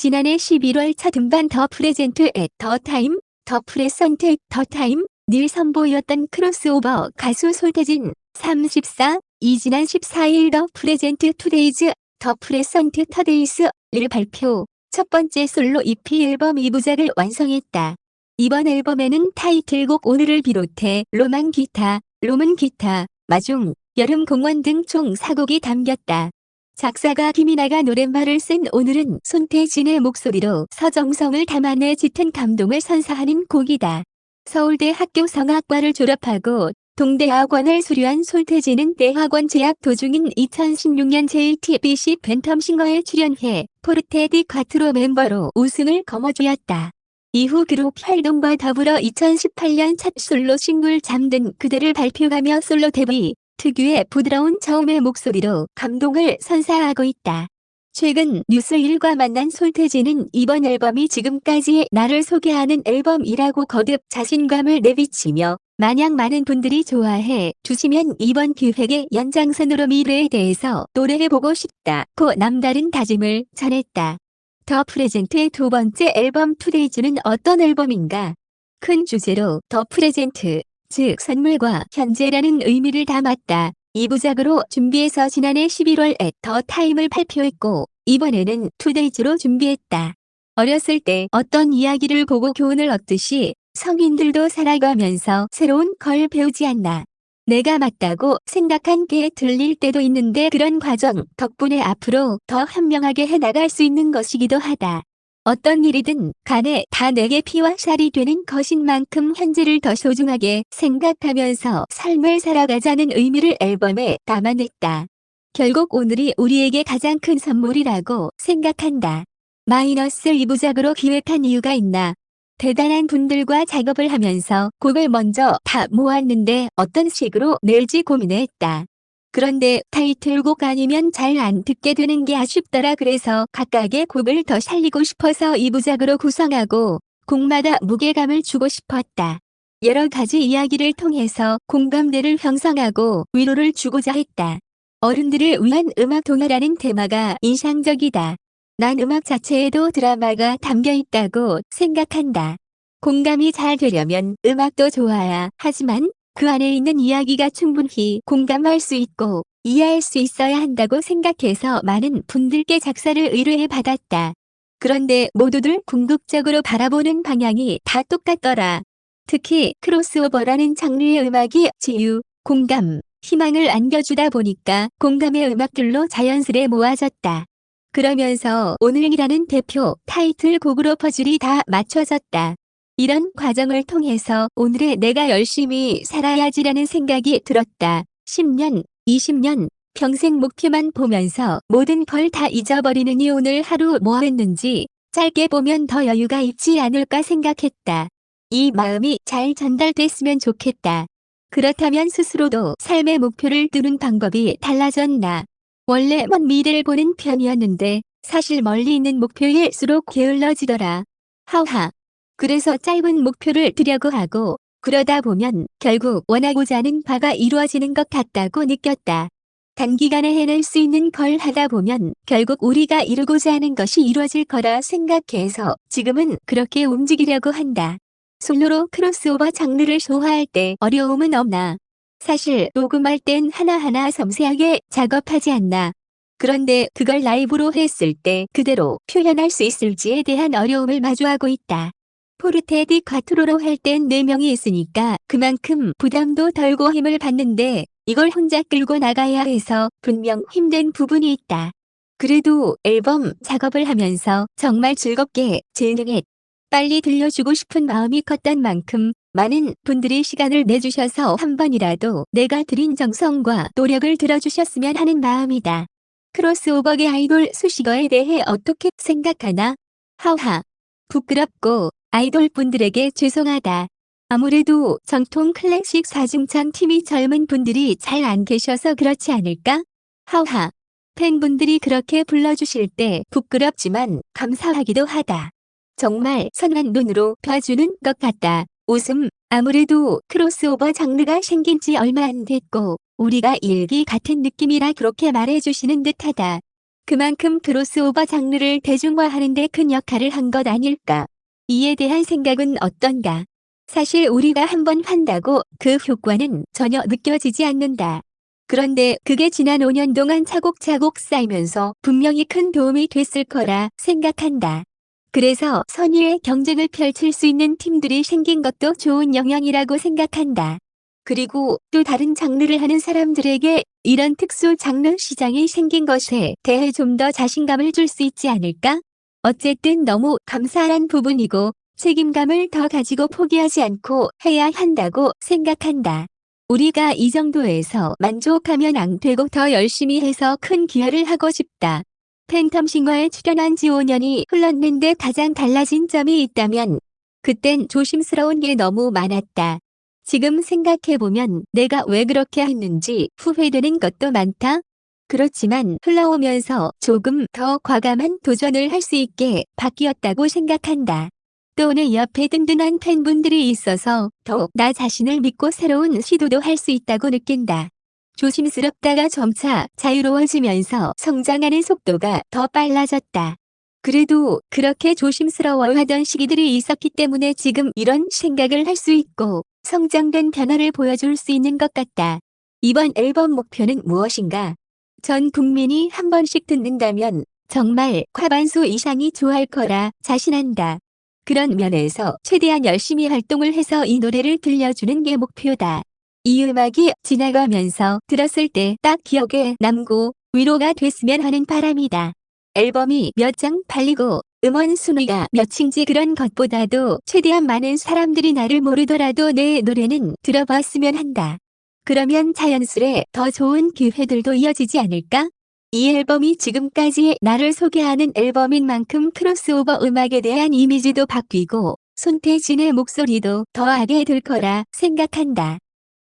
지난해 11월 첫 음반 더 프레젠트 앳 더 타임, 더 프레선트 앳 더 타임 늘 선보였던 크로스오버 가수 솔태진 34, 지난 14일 더 프레젠트 투데이즈, 더 프레선트 터데이스를 발표, 첫 번째 솔로 EP 앨범 2부작을 완성했다. 이번 앨범에는 타이틀곡 오늘을 비롯해 로망 기타, 롬은 기타, 마중, 여름 공원 등 총 4곡이 담겼다. 작사가 김이나가 노랫말을 쓴 오늘은 손태진의 목소리로 서정성을 담아내 짙은 감동을 선사하는 곡이다. 서울대 학교 성악과를 졸업하고 동대학원을 수료한 손태진은 대학원 재학 도중인 2016년 JTBC 팬텀싱어에 출연해 포르테 디 콰트로 멤버로 우승을 거머쥐었다. 이후 그룹 활동과 더불어 2018년 첫 솔로 싱글 잠든 그대를 발표하며 솔로 데뷔, 특유의 부드러운 저음의 목소리로 감동을 선사하고 있다. 최근 뉴스일과 만난 손태진은 이번 앨범이 지금까지의 나를 소개하는 앨범이라고 거듭 자신감을 내비치며 마냥 많은 분들이 좋아해 주시면 이번 기획의 연장선으로 미래에 대해서 노래해보고 싶다고 남다른 다짐을 전했다. 더 프레젠트의 두 번째 앨범 투데이즈는 어떤 앨범인가? 큰 주제로 더 프레젠트, 즉 선물과 현재라는 의미를 담았다. 2부작으로 준비해서 지난해 11월 앳 더 타임을 발표했고 이번에는 투데이즈로 준비했다. 어렸을 때 어떤 이야기를 보고 교훈을 얻듯이 성인들도 살아가면서 새로운 걸 배우지 않나. 내가 맞다고 생각한 게 틀릴 때도 있는데 그런 과정 덕분에 앞으로 더 현명하게 해나갈 수 있는 것이기도 하다. 어떤 일이든 간에 다 내게 피와 살이 되는 것인 만큼 현재를 더 소중하게 생각하면서 삶을 살아가자는 의미를 앨범에 담아냈다. 결국 오늘이 우리에게 가장 큰 선물이라고 생각한다. 마이너스 2부작으로 기획한 이유가 있나? 대단한 분들과 작업을 하면서 곡을 먼저 다 모았는데 어떤 식으로 낼지 고민했다. 그런데 타이틀곡 아니면 잘 안 듣게 되는 게 아쉽더라. 그래서 각각의 곡을 더 살리고 싶어서 2부작으로 구성하고 곡마다 무게감을 주고 싶었다. 여러 가지 이야기를 통해서 공감대를 형성하고 위로를 주고자 했다. 어른들을 위한 음악 동화라는 테마가 인상적이다. 난 음악 자체에도 드라마가 담겨 있다고 생각한다. 공감이 잘 되려면 음악도 좋아야 하지만 그 안에 있는 이야기가 충분히 공감할 수 있고 이해할 수 있어야 한다고 생각해서 많은 분들께 작사를 의뢰해 받았다. 그런데 모두들 궁극적으로 바라보는 방향이 다 똑같더라. 특히 크로스오버라는 장르의 음악이 치유, 공감, 희망을 안겨주다 보니까 공감의 음악들로 자연스레 모아졌다. 그러면서 오늘이라는 대표 타이틀곡으로 퍼즐이 다 맞춰졌다. 이런 과정을 통해서 오늘의 내가 열심히 살아야지라는 생각이 들었다. 10년, 20년, 평생 목표만 보면서 모든 걸 다 잊어버리느니 오늘 하루 뭐 했는지 짧게 보면 더 여유가 있지 않을까 생각했다. 이 마음이 잘 전달됐으면 좋겠다. 그렇다면 스스로도 삶의 목표를 두는 방법이 달라졌나. 원래 먼 미래를 보는 편이었는데 사실 멀리 있는 목표일수록 게을러지더라. 하하. 그래서 짧은 목표를 두려고 하고 그러다 보면 결국 원하고자 하는 바가 이루어지는 것 같다고 느꼈다. 단기간에 해낼 수 있는 걸 하다 보면 결국 우리가 이루고자 하는 것이 이루어질 거라 생각해서 지금은 그렇게 움직이려고 한다. 솔로로 크로스오버 장르를 소화할 때 어려움은 없나? 사실 녹음할 땐 하나하나 섬세하게 작업하지 않나. 그런데 그걸 라이브로 했을 때 그대로 표현할 수 있을지에 대한 어려움을 마주하고 있다. 포르테 디 콰트로로 할 땐 4명이 있으니까 그만큼 부담도 덜고 힘을 받는데 이걸 혼자 끌고 나가야 해서 분명 힘든 부분이 있다. 그래도 앨범 작업을 하면서 정말 즐겁게 진행했. 빨리 들려주고 싶은 마음이 컸던 만큼 많은 분들이 시간을 내주셔서 한 번이라도 내가 들인 정성과 노력을 들어주셨으면 하는 마음이다. 크로스오버계 아이돌 수식어에 대해 어떻게 생각하나? 하하. 부끄럽고 아이돌 분들에게 죄송하다. 아무래도 정통 클래식 사중창 팀이 젊은 분들이 잘 안 계셔서 그렇지 않을까? 하하. 팬분들이 그렇게 불러주실 때 부끄럽지만 감사하기도 하다. 정말 선한 눈으로 봐주는 것 같다. 웃음. 아무래도 크로스오버 장르가 생긴 지 얼마 안 됐고 우리가 일기 같은 느낌이라 그렇게 말해주시는 듯하다. 그만큼 크로스오버 장르를 대중화하는 데 큰 역할을 한 것 아닐까. 이에 대한 생각은 어떤가? 사실 우리가 한번 한다고 그 효과는 전혀 느껴지지 않는다. 그런데 그게 지난 5년 동안 차곡차곡 쌓이면서 분명히 큰 도움이 됐을 거라 생각한다. 그래서 선의의 경쟁을 펼칠 수 있는 팀들이 생긴 것도 좋은 영향이라고 생각한다. 그리고 또 다른 장르를 하는 사람들에게 이런 특수 장르 시장이 생긴 것에 대해 좀 더 자신감을 줄 수 있지 않을까? 어쨌든 너무 감사한 부분이고 책임감을 더 가지고 포기하지 않고 해야 한다고 생각한다. 우리가 이 정도에서 만족하면 안 되고 더 열심히 해서 큰 기여를 하고 싶다. 팬텀 싱어에 출연한 지 5년이 흘렀는데 가장 달라진 점이 있다면 그땐 조심스러운 게 너무 많았다. 지금 생각해보면 내가 왜 그렇게 했는지 후회되는 것도 많다. 그렇지만 흘러오면서 조금 더 과감한 도전을 할 수 있게 바뀌었다고 생각한다. 또 내 옆에 든든한 팬분들이 있어서 더욱 나 자신을 믿고 새로운 시도도 할 수 있다고 느낀다. 조심스럽다가 점차 자유로워지면서 성장하는 속도가 더 빨라졌다. 그래도 그렇게 조심스러워하던 시기들이 있었기 때문에 지금 이런 생각을 할 수 있고 성장된 변화를 보여줄 수 있는 것 같다. 이번 앨범 목표는 무엇인가? 전 국민이 한 번씩 듣는다면 정말 과반수 이상이 좋아할 거라 자신한다. 그런 면에서 최대한 열심히 활동을 해서 이 노래를 들려주는 게 목표다. 이 음악이 지나가면서 들었을 때 딱 기억에 남고 위로가 됐으면 하는 바람이다. 앨범이 몇 장 팔리고 음원 순위가 몇인지 그런 것보다도 최대한 많은 사람들이 나를 모르더라도 내 노래는 들어봤으면 한다. 그러면 자연스레 더 좋은 기회들도 이어지지 않을까? 이 앨범이 지금까지 나를 소개하는 앨범인 만큼 크로스오버 음악에 대한 이미지도 바뀌고 손태진의 목소리도 더하게 될 거라 생각한다.